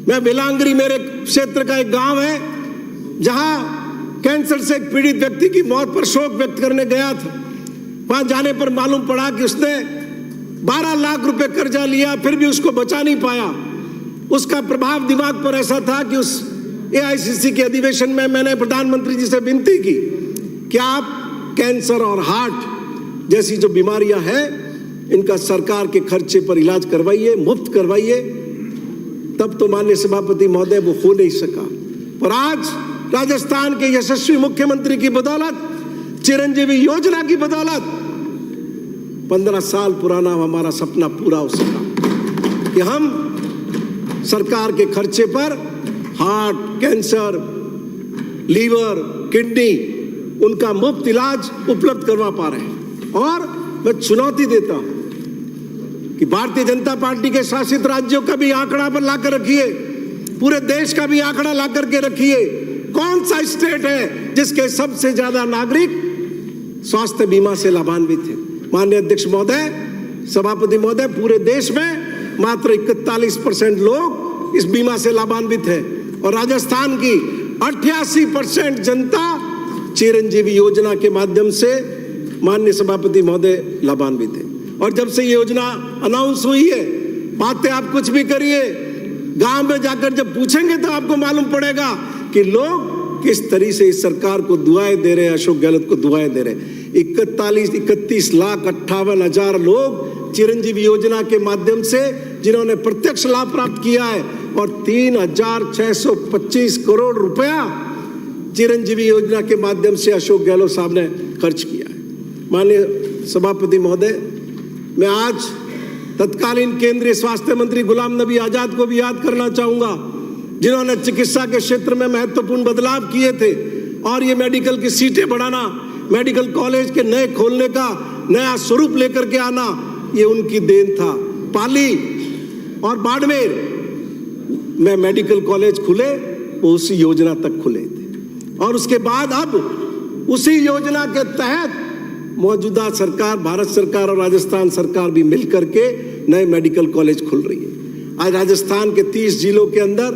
मैं बिलांगरी, मेरे क्षेत्र का एक गांव है जहां कैंसर से एक पीड़ित व्यक्ति की मौत पर शोक व्यक्त करने गया था। वहां जाने पर मालूम पड़ा कि उसने 12 लाख रुपए कर्जा लिया, फिर भी उसको बचा नहीं पाया। उसका प्रभाव दिमाग पर ऐसा था कि उस AICC के अधिवेशन में मैंने प्रधानमंत्री जी से विनती की कि आप कैंसर और हार्ट जैसी जो बीमारियां हैं इनका सरकार के खर्चे पर इलाज करवाइए, मुफ्त करवाइए। तब तो माननीय सभापति महोदय वो हो नहीं सका। पर आज राजस्थान के यशस्वी मुख्यमंत्री की बदौलत, चिरंजीवी योजना की बदौलत 15 साल पुराना हमारा सपना पूरा हो सका कि हम सरकार के खर्चे पर हार्ट, कैंसर, लीवर, किडनी उनका मुफ्त इलाज उपलब्ध करवा पा रहे हैं। और मैं चुनौती देता हूं कि भारतीय जनता पार्टी के शासित राज्यों का भी आंकड़ा पर लाकर रखिए, पूरे देश का भी आंकड़ा लाकर के रखिए। कौन सा स्टेट है जिसके सबसे ज्यादा नागरिक स्वास्थ्य बीमा से लाभान्वित है? माननीय अध्यक्ष महोदय, सभापति महोदय, पूरे देश में मात्र 41% लोग इस बीमा से लाभान्वित है और राजस्थान की 88% जनता चिरंजीवी योजना के माध्यम से माननीय सभापति महोदय लाभान्वित है। और जब से ये योजना अनाउंस हुई है, बातें आप कुछ भी करिए, गांव में जाकर जब पूछेंगे तो आपको मालूम पड़ेगा कि लोग किस तरीके से इस सरकार को दुआएं दे रहे हैं, अशोक गहलोत को दुआएं दे रहे हैं। 31,58,000 लोग चिरंजीवी योजना के माध्यम से जिन्होंने प्रत्यक्ष लाभ प्राप्त किया है और 3,625 करोड़ रुपया चिरंजीवी योजना के माध्यम से अशोक गहलोत साहब ने खर्च किया है। माननीय सभापति महोदय, मैं आज तत्कालीन केंद्रीय स्वास्थ्य मंत्री गुलाम नबी आजाद को भी याद करना चाहूंगा, जिन्होंने चिकित्सा के क्षेत्र में महत्वपूर्ण बदलाव किए थे और ये मेडिकल की सीटें बढ़ाना, मेडिकल कॉलेज के नए खोलने का नया स्वरूप लेकर के आना, ये उनकी देन था। पाली और बाड़मेर में मेडिकल कॉलेज खुले, वो उसी योजना तक खुले थे। और उसके बाद अब उसी योजना के तहत मौजूदा सरकार, भारत सरकार और राजस्थान सरकार भी मिलकर के नए मेडिकल कॉलेज खुल रही है। आज राजस्थान के 30 जिलों के अंदर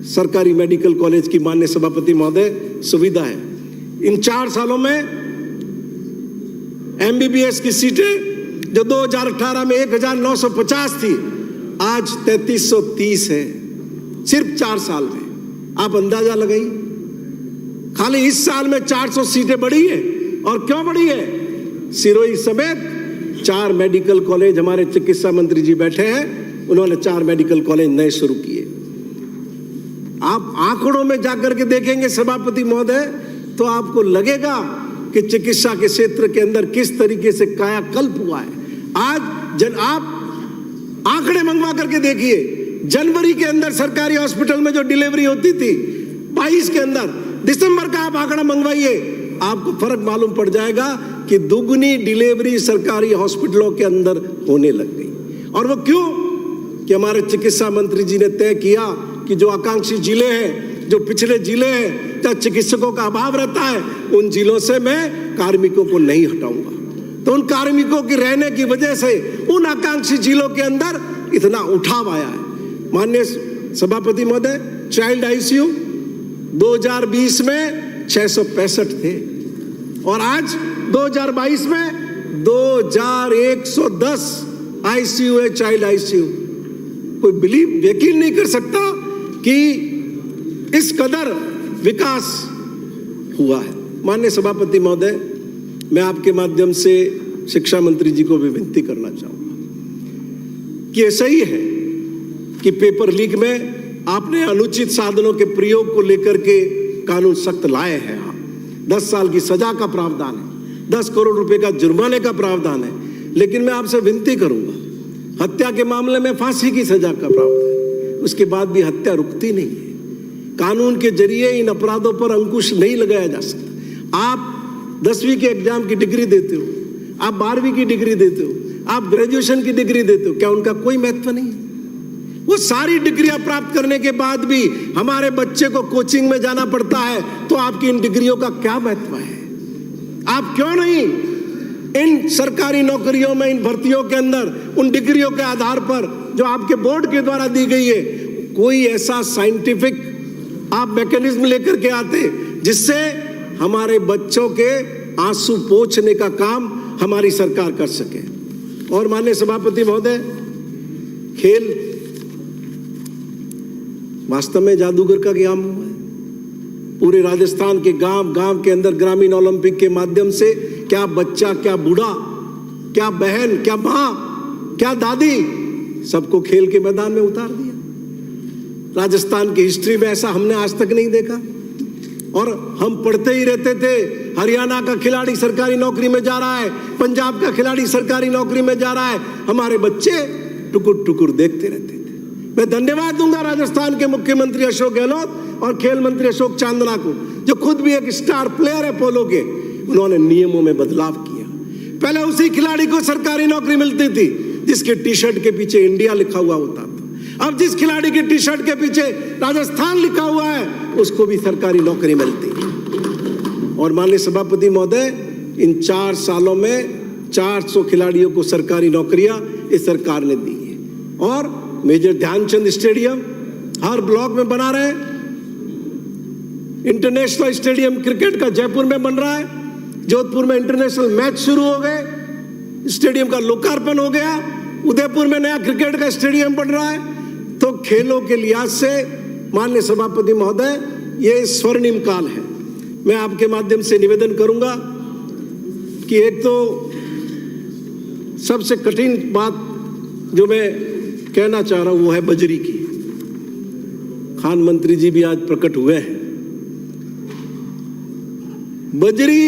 सरकारी मेडिकल कॉलेज की माननीय सभापति महोदय सुविधा है। इन 4 सालों में MBBS की सीटें जो 2018 में 1,950 थी, आज 3,330 है, सिर्फ 4 साल में। आप अंदाजा लगाइए, खाली इस साल में 400 सीटें बढ़ी है। और क्यों बढ़ी है? सिरोही समेत 4 मेडिकल कॉलेज, हमारे चिकित्सा मंत्री जी बैठे हैं, उन्होंने 4 मेडिकल कॉलेज नए शुरू किए। आप आंकड़ों में जाकर के देखेंगे सभापति महोदय, तो आपको लगेगा कि चिकित्सा के क्षेत्र के अंदर किस तरीके से कायाकल्प हुआ है। आज आप आंकड़े मंगवा करके देखिए, जनवरी के अंदर सरकारी हॉस्पिटल में जो डिलीवरी होती थी 22 के अंदर, दिसंबर का आप आंकड़ा मंगवाइए, आपको फर्क मालूम पड़ जाएगा कि दुगनी डिलीवरी सरकारी हॉस्पिटलों के अंदर होने लग गई। और वो क्यों? कि हमारे चिकित्सा मंत्री जी ने तय किया कि जो आकांक्षी जिले हैं, जो पिछड़े जिले हैं, जहाँ चिकित्सकों का अभाव रहता है, उन जिलों से मैं कार्मिकों को नहीं हटाऊंगा। तो उन कार्मिकों की रहने की वजह से उन आकांक्षी जिलों के अंदर इतना उठाव आया है। माननीय सभापति महोदय, चाइल्ड ICU 2020 में 665 थे और आज 2022 में 2,110 ICU है, चाइल्ड ICU। कोई यकीन नहीं कर सकता कि इस कदर विकास हुआ है। माननीय सभापति महोदय, मैं आपके माध्यम से शिक्षा मंत्री जी को भी विनती करना चाहूंगा कि ऐसा ही है कि पेपर लीक में आपने अनुचित साधनों के प्रयोग को लेकर के कानून सख्त लाए हैं। 10 साल की सजा का प्रावधान है, 10 करोड़ रुपए का जुर्माने का प्रावधान है। लेकिन मैं आपसे विनती करूंगा, हत्या के मामले में फांसी की सजा का प्रावधान है, उसके बाद भी हत्या रुकती नहीं है। कानून के जरिए इन अपराधों पर अंकुश नहीं लगाया जा सकता। आप 10वीं के एग्जाम की डिग्री देते हो, आप 12वीं की डिग्री देते हो, आप ग्रेजुएशन की डिग्री देते हो, क्या उनका कोई महत्व नहीं है? वो सारी डिग्रियां प्राप्त करने के बाद भी हमारे बच्चे को कोचिंग में जाना पड़ता है, तो आपकी इन डिग्रियों का क्या महत्व है? आप क्यों नहीं इन सरकारी नौकरियों में, इन भर्तियों के अंदर उन डिग्रियों के आधार पर जो आपके बोर्ड के द्वारा दी गई है, कोई ऐसा साइंटिफिक आप मैकेनिज्म लेकर के आते जिससे हमारे बच्चों के आंसू पोंछने का काम हमारी सरकार कर सके। और माननीय सभापति महोदय, खेल वास्तव में जादूगर का काम हुआ है। पूरे राजस्थान के गांव गांव के अंदर ग्रामीण ओलंपिक के माध्यम से क्या बच्चा, क्या बूढ़ा, क्या बहन, क्या मां, क्या दादी, सबको खेल के मैदान में उतार दिया। राजस्थान की हिस्ट्री में ऐसा हमने आज तक नहीं देखा। और हम पढ़ते ही रहते थे, हरियाणा का खिलाड़ी सरकारी नौकरी में जा रहा है, पंजाब का खिलाड़ी सरकारी नौकरी में जा रहा है। हमारे बच्चे टुकुर टुकुर देखते रहते थे। मैं धन्यवाद दूंगा राजस्थान के मुख्यमंत्री अशोक गहलोत और खेल मंत्री अशोक चांदना को, जो खुद भी एक स्टार प्लेयर है पोलो के। उन्होंने नियमों में बदलाव किया। पहले उसी खिलाड़ी को सरकारी नौकरी मिलती थी जिसके टी शर्ट के पीछे इंडिया लिखा हुआ होता था। अब जिस खिलाड़ी की टी शर्ट के पीछे राजस्थान लिखा हुआ है उसको भी सरकारी नौकरी मिलती है। और माननीय सभापति महोदय, इन 4 सालों में 400 खिलाड़ियों को सरकारी नौकरियां इस सरकार ने दी है। और मेजर ध्यानचंद स्टेडियम हर ब्लॉक में बना रहे। इंटरनेशनल स्टेडियम क्रिकेट का जयपुर में बन रहा है। जोधपुर में इंटरनेशनल मैच शुरू हो गए, स्टेडियम का लोकार्पण हो गया। उदयपुर में नया क्रिकेट का स्टेडियम बन रहा है। तो खेलों के लिहाज से माननीय सभापति महोदय, ये स्वर्णिम काल है। मैं आपके माध्यम से निवेदन करूंगा कि एक तो सबसे कठिन बात जो मैं कहना चाह रहा हूं वो है बजरी की। खान मंत्री जी भी आज प्रकट हुए हैं। बजरी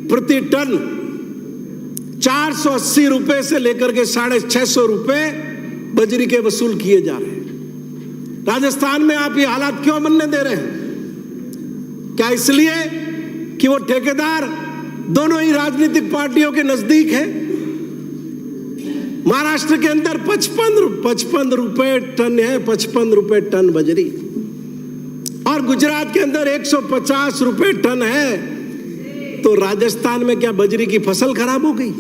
प्रति टन 480 रुपए से लेकर के 650 रुपए बजरी के वसूल किए जा रहे हैं। राजस्थान में आप ये हालात क्यों बनने दे रहे हैं? क्या इसलिए कि वो ठेकेदार दोनों ही राजनीतिक पार्टियों के नजदीक है? महाराष्ट्र के अंदर 55 रुपए टन है, 55 रुपए टन बजरी। और गुजरात के अंदर 150 रुपए टन है। तो राजस्थान में क्या बजरी की फसल खराब हो गई,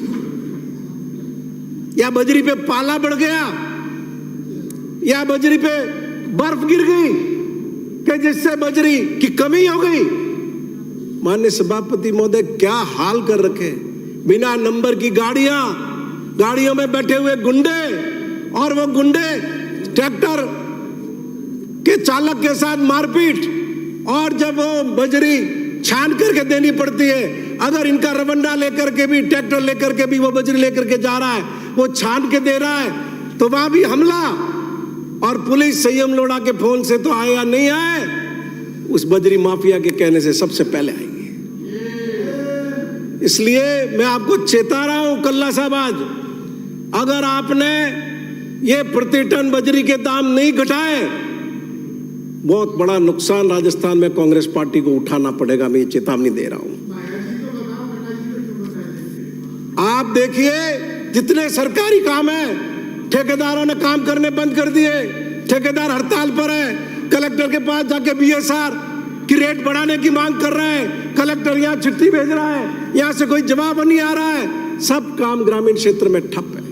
या बजरी पे पाला बढ़ गया, या बजरी पे बर्फ गिर गई कि जिससे बजरी की कमी हो गई? माननीय सभापति महोदय, क्या हाल कर रखे। बिना नंबर की गाड़ियों में बैठे हुए गुंडे, और वो गुंडे ट्रैक्टर के चालक के साथ मारपीट। और जब वो बजरी छान करके देनी पड़ती है, अगर इनका रवंडा लेकर के भी, ट्रैक्टर लेकर के भी वो बजरी लेकर के जा रहा है, वो छान के दे रहा है, तो वहां भी हमला। और पुलिस संयम लोढ़ा के फोन से तो आए या नहीं आए, उस बजरी माफिया के कहने से सबसे पहले आएंगे। इसलिए मैं आपको चेता रहा हूं कल्ला साहब, आज अगर आपने ये प्रति टन बजरी के दाम नहीं घटाए, बहुत बड़ा नुकसान राजस्थान में कांग्रेस पार्टी को उठाना पड़ेगा। मैं ये चेतावनी दे रहा हूं। आप देखिए, जितने सरकारी काम है, ठेकेदारों ने काम करने बंद कर दिए। ठेकेदार हड़ताल पर है। कलेक्टर के पास जाके बीएसआर की रेट बढ़ाने की मांग कर रहे हैं। कलेक्टर यहाँ चिट्ठी भेज रहा है, यहाँ से कोई जवाब नहीं आ रहा है। सब काम ग्रामीण क्षेत्र में ठप है।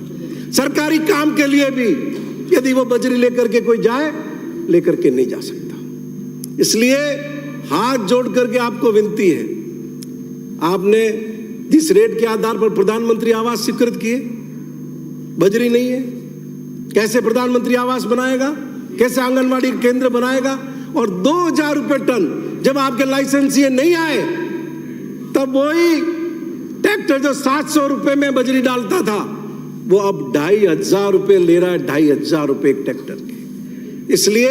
सरकारी काम के लिए भी यदि वो बजरी लेकर के कोई जाए, लेकर के नहीं जा सकता। इसलिए हाथ जोड़ करके आपको विनती है, आपने जिस रेट के आधार पर प्रधानमंत्री आवास स्वीकृत किए, बजरी नहीं है, कैसे प्रधानमंत्री आवास बनाएगा, कैसे आंगनवाड़ी केंद्र बनाएगा? और 2000 रुपए टन जब आपके लाइसेंस ये नहीं आए, तब वही ट्रैक्टर जो 700 रुपए में बजरी डालता था, वो अब 2500 रुपए ले रहा है। 2500 रुपए एक ट्रैक्टर के। इसलिए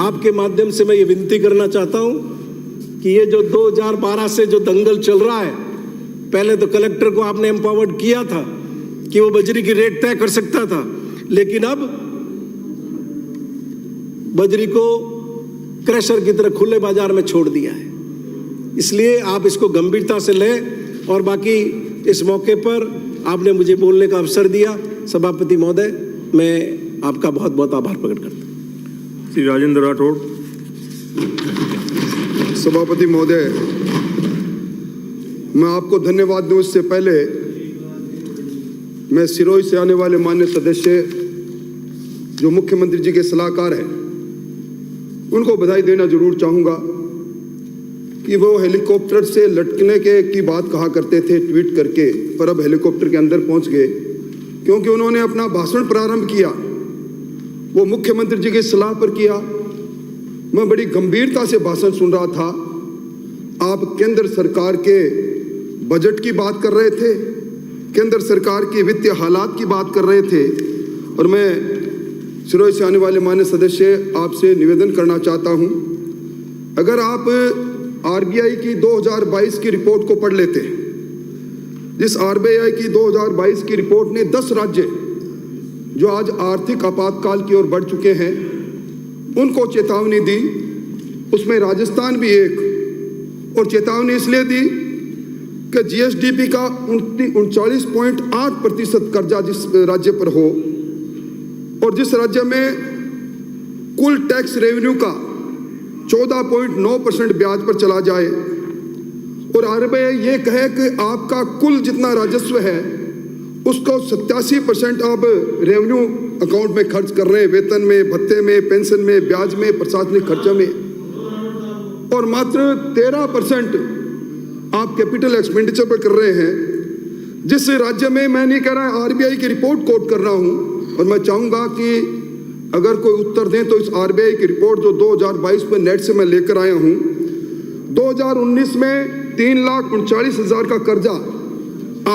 आपके माध्यम से मैं ये विनती करना चाहता हूं कि ये जो 2012 से जो दंगल चल रहा है, पहले तो कलेक्टर को आपने एम्पावर्ड किया था कि वो बजरी की रेट तय कर सकता था, लेकिन अब बजरी को क्रशर की तरह खुले बाजार में छोड़ दिया है। इसलिए आप इसको गंभीरता से लें। और बाकी इस मौके पर आपने मुझे बोलने का अवसर दिया, सभापति महोदय, मैं आपका बहुत बहुत आभार प्रकट करता हूं। श्री राजेंद्र राठौड़। सभापति महोदय, मैं आपको धन्यवाद दूं, इससे पहले मैं सिरोही से आने वाले माननीय सदस्य जो मुख्यमंत्री जी के सलाहकार हैं, उनको बधाई देना जरूर चाहूँगा कि वो हेलीकॉप्टर से लटकने की बात कहा करते थे ट्वीट करके, पर अब हेलीकॉप्टर के अंदर पहुंच गए, क्योंकि उन्होंने अपना भाषण प्रारंभ किया वो मुख्यमंत्री जी की सलाह पर किया। मैं बड़ी गंभीरता से भाषण सुन रहा था। आप केंद्र सरकार के बजट की बात कर रहे थे, केंद्र सरकार के वित्तीय हालात की बात कर रहे थे, और मैं सिरोही से आने वाले माननीय सदस्य आपसे निवेदन करना चाहता हूं, अगर आप आरबीआई की 2022 की रिपोर्ट को पढ़ लेते, जिस आरबीआई की 2022 की रिपोर्ट ने 10 राज्य जो आज आर्थिक आपातकाल की ओर बढ़ चुके हैं उनको चेतावनी दी, उसमें राजस्थान भी एक, और चेतावनी इसलिए दी कि जीएसडीपी का 39.8% कर्जा जिस राज्य पर हो और जिस राज्य में कुल टैक्स रेवेन्यू का 14.9% ब्याज पर चला जाए, और आरबीआई ये कहे कि आपका कुल जितना राजस्व है उसको 87% आप रेवेन्यू अकाउंट में खर्च कर रहे हैं, वेतन में, भत्ते में, पेंशन में, ब्याज में, प्रशासनिक खर्चा में, और मात्र 13% आप कैपिटल एक्सपेंडिचर पर कर रहे हैं। जिस राज्य में, मैं नहीं कह रहा आरबीआई की रिपोर्ट कोट कर रहा हूं, और मैं चाहूंगा कि अगर कोई उत्तर दें तो इस आरबीआई की रिपोर्ट जो 2022 में नेट से मैं लेकर आया हूं, 2019 में 3,39,000 का कर्जा